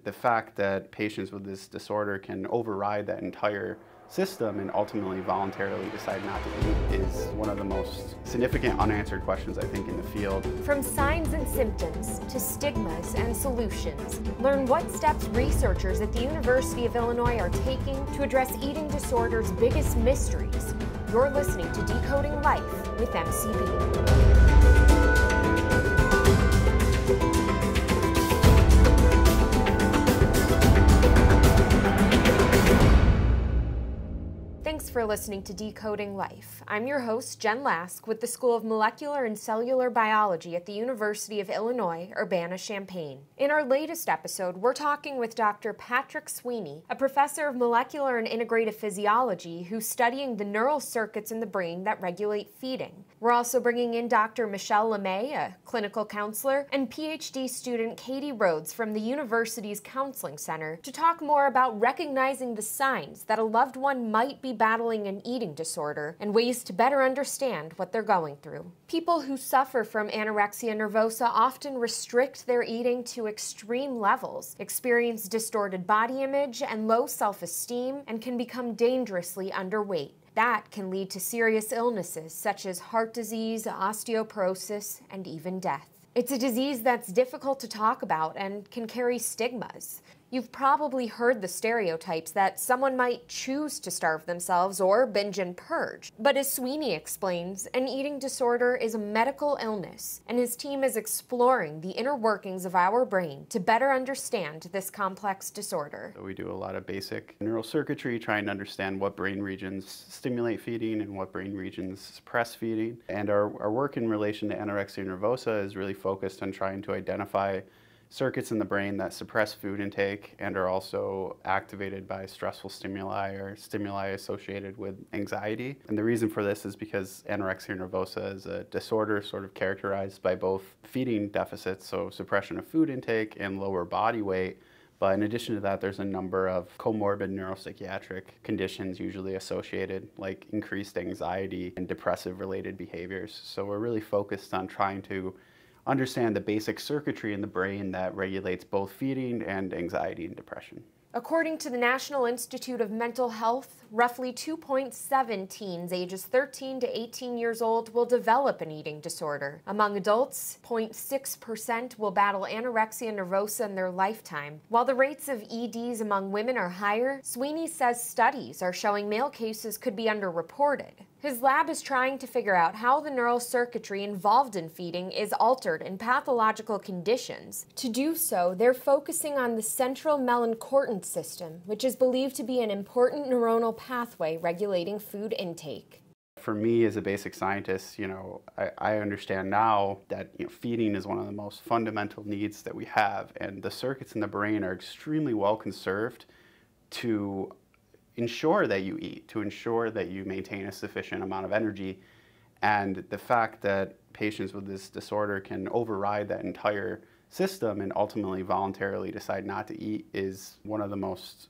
the fact that patients with this disorder can override that entire system and ultimately voluntarily decide not to eat is one of the most significant unanswered questions, I think, in the field. From signs and symptoms to stigmas and solutions, learn what steps researchers at the University of Illinois are taking to address eating disorders' biggest mysteries. You're listening to Decoding Life with MCB. Thanks for listening to Decoding Life. I'm your host, Jen Lask, with the School of Molecular and Cellular Biology at the University of Illinois Urbana-Champaign. In our latest episode, we're talking with Dr. Patrick Sweeney, a professor of molecular and integrative physiology who's studying the neural circuits in the brain that regulate feeding. We're also bringing in Dr. LeMay, a clinical counselor, and PhD student Katie Rhoades from the university's counseling center to talk more about recognizing the signs that a loved one might be battling an eating disorder and ways to better understand what they're going through. People who suffer from anorexia nervosa often restrict their eating to extreme levels, experience distorted body image and low self-esteem, and can become dangerously underweight. That can lead to serious illnesses such as heart disease, osteoporosis, and even death. It's a disease that's difficult to talk about and can carry stigmas. You've probably heard the stereotypes that someone might choose to starve themselves or binge and purge. But as Sweeney explains, an eating disorder is a medical illness, and his team is exploring the inner workings of our brain to better understand this complex disorder. We do a lot of basic neural circuitry, trying to understand what brain regions stimulate feeding and what brain regions suppress feeding. And our work in relation to anorexia nervosa is really focused on trying to identify circuits in the brain that suppress food intake and are also activated by stressful stimuli or stimuli associated with anxiety. And the reason for this is because anorexia nervosa is a disorder sort of characterized by both feeding deficits, so suppression of food intake, and lower body weight. But in addition to that, there's a number of comorbid neuropsychiatric conditions usually associated, like increased anxiety and depressive-related behaviors. So we're really focused on trying to understand the basic circuitry in the brain that regulates both feeding and anxiety and depression. According to the National Institute of Mental Health, roughly 2.7 teens ages 13 to 18 years old will develop an eating disorder. Among adults, 0.6% will battle anorexia nervosa in their lifetime. While the rates of EDs among women are higher, Sweeney says studies are showing male cases could be underreported. His lab is trying to figure out how the neural circuitry involved in feeding is altered in pathological conditions. To do so, they're focusing on the central melanocortin system, which is believed to be an important neuronal pathway regulating food intake. For me as a basic scientist, I understand now that feeding is one of the most fundamental needs that we have, and the circuits in the brain are extremely well conserved to ensure that you eat, to ensure that you maintain a sufficient amount of energy. And the fact that patients with this disorder can override that entire system and ultimately voluntarily decide not to eat is one of the most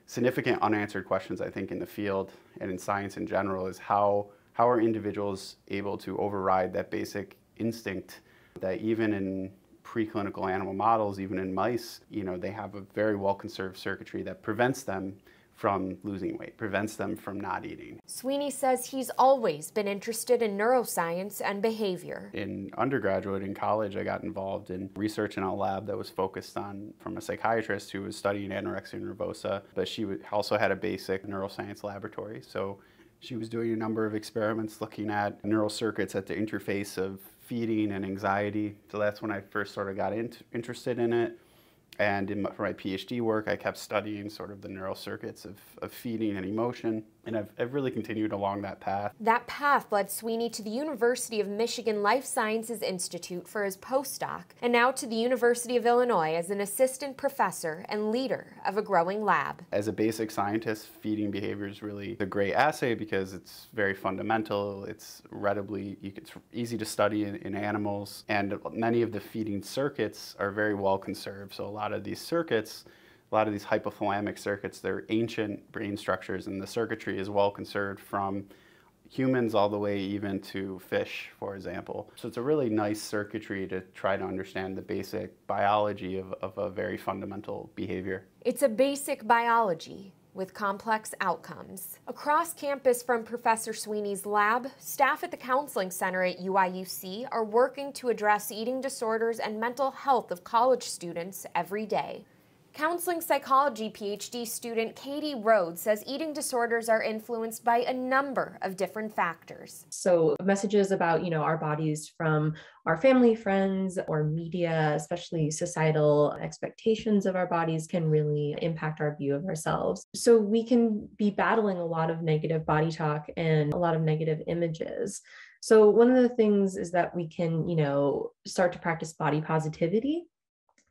significant unanswered questions, I think, in the field and in science in general, is how are individuals able to override that basic instinct that even in preclinical animal models, even in mice, they have a very well-conserved circuitry that prevents them from losing weight, prevents them from not eating. Sweeney says he's always been interested in neuroscience and behavior. In undergraduate, in college, I got involved in research in a lab that was focused on, from a psychiatrist who was studying anorexia nervosa, but she also had a basic neuroscience laboratory. So she was doing a number of experiments looking at neural circuits at the interface of feeding and anxiety. So that's when I first sort of got interested in it. And for my PhD work, I kept studying sort of the neural circuits of feeding and emotion, and I've really continued along that path. That path led Sweeney to the University of Michigan Life Sciences Institute for his postdoc, and now to the University of Illinois as an assistant professor and leader of a growing lab. As a basic scientist, feeding behavior is really a great assay because it's very fundamental, it's easy to study in animals, and many of the feeding circuits are very well conserved. So a lot of these circuits, a lot of these hypothalamic circuits, they're ancient brain structures, and the circuitry is well conserved from humans all the way even to fish, for example. So it's a really nice circuitry to try to understand the basic biology of a very fundamental behavior. It's a basic biology with complex outcomes. Across campus from Professor Sweeney's lab, staff at the Counseling Center at UIUC are working to address eating disorders and mental health of college students every day. Counseling psychology PhD student Katie Rhoades says eating disorders are influenced by a number of different factors. So messages about, our bodies from our family, friends, or media, especially societal expectations of our bodies, can really impact our view of ourselves. So we can be battling a lot of negative body talk and a lot of negative images. So one of the things is that we can, start to practice body positivity.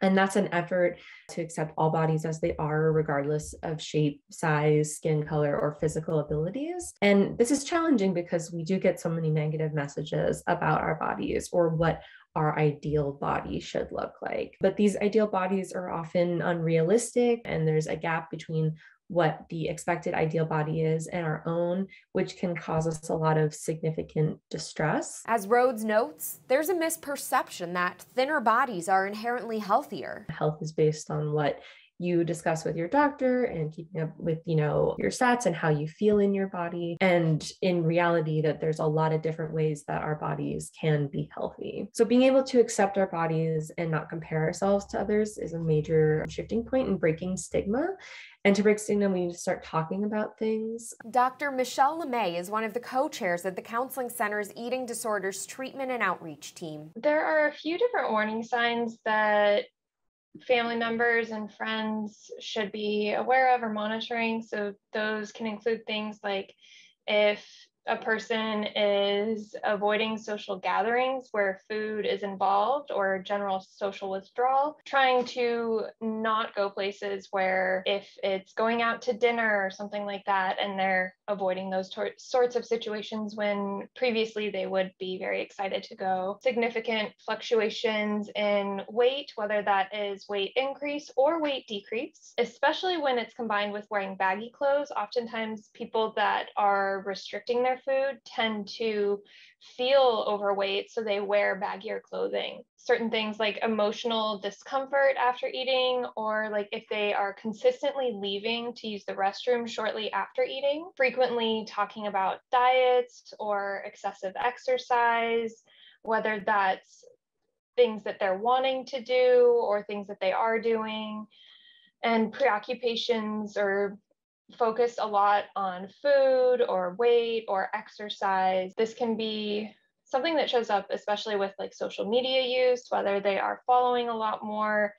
And that's an effort to accept all bodies as they are, regardless of shape, size, skin color, or physical abilities. And this is challenging because we do get so many negative messages about our bodies or what our ideal body should look like. But these ideal bodies are often unrealistic, and there's a gap between what the expected ideal body is and our own, which can cause us a lot of significant distress. As Rhoades notes, there's a misperception that thinner bodies are inherently healthier. Health is based on what you discuss with your doctor and keeping up with, your stats and how you feel in your body. And in reality, that there's a lot of different ways that our bodies can be healthy. So being able to accept our bodies and not compare ourselves to others is a major shifting point in breaking stigma. And to break stigma, we need to start talking about things. Dr. Michelle LeMay is one of the co-chairs of the Counseling Center's Eating Disorders Treatment and Outreach team. There are a few different warning signs that family members and friends should be aware of or monitoring. So those can include things like if a person is avoiding social gatherings where food is involved or general social withdrawal, trying to not go places where if it's going out to dinner or something like that, and they're avoiding those sorts of situations when previously they would be very excited to go. Significant fluctuations in weight, whether that is weight increase or weight decrease, especially when it's combined with wearing baggy clothes. Oftentimes people that are restricting their food tend to feel overweight, so they wear baggier clothing. Certain things like emotional discomfort after eating, or like if they are consistently leaving to use the restroom shortly after eating, frequently talking about diets or excessive exercise, whether that's things that they're wanting to do or things that they are doing, and preoccupations or focus a lot on food or weight or exercise. This can be something that shows up especially with like social media use, whether they are following a lot more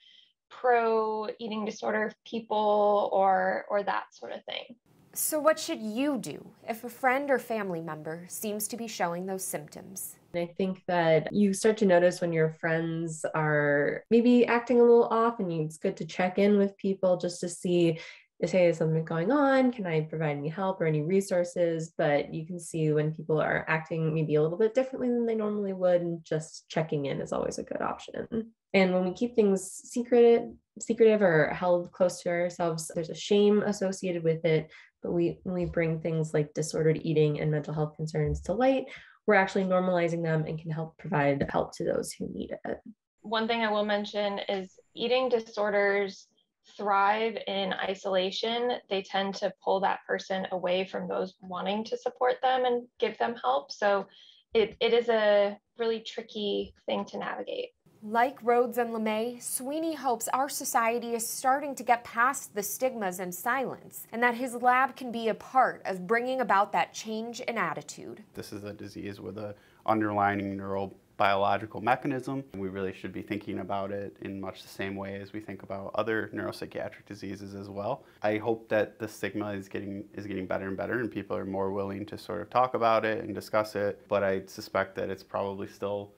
pro eating disorder people or that sort of thing. So what should you do if a friend or family member seems to be showing those symptoms? I think that you start to notice when your friends are maybe acting a little off, and it's good to check in with people just to see, is something going on? Can I provide any help or any resources? But you can see when people are acting maybe a little bit differently than they normally would, and just checking in is always a good option. And when we keep things secretive or held close to ourselves, there's a shame associated with it. But when we bring things like disordered eating and mental health concerns to light, we're actually normalizing them and can help provide help to those who need it. One thing I will mention is eating disorders thrive in isolation. They tend to pull that person away from those wanting to support them and give them help. So it is a really tricky thing to navigate. Like Rhoades and LeMay, Sweeney hopes our society is starting to get past the stigmas and silence, and that his lab can be a part of bringing about that change in attitude. This is a disease with an underlying neurobiological mechanism. We really should be thinking about it in much the same way as we think about other neuropsychiatric diseases as well. I hope that the stigma is getting better and better, and people are more willing to sort of talk about it and discuss it, but I suspect that it's probably still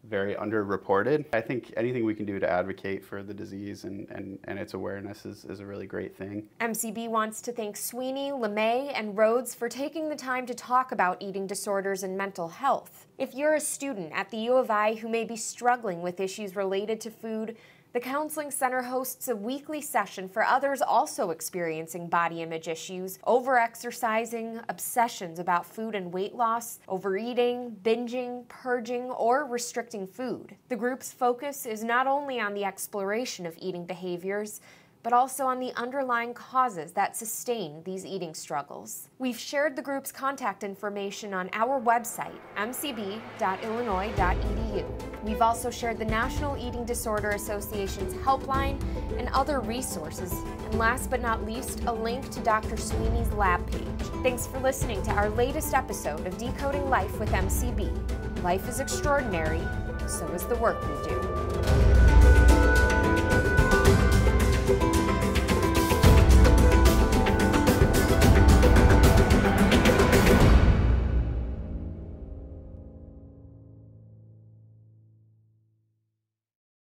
very underreported. I think anything we can do to advocate for the disease and its awareness is a really great thing. MCB wants to thank Sweeney, LeMay, and Rhoades for taking the time to talk about eating disorders and mental health. If you're a student at the U of I who may be struggling with issues related to food, The Counseling Center hosts a weekly session for others also experiencing body image issues, overexercising, obsessions about food and weight loss, overeating, binging, purging, or restricting food. The group's focus is not only on the exploration of eating behaviors, but also on the underlying causes that sustain these eating struggles. We've shared the group's contact information on our website, mcb.illinois.edu. We've also shared the National Eating Disorder Association's helpline and other resources. And last but not least, a link to Dr. Sweeney's lab page. Thanks for listening to our latest episode of Decoding Life with MCB. Life is extraordinary, so is the work we do.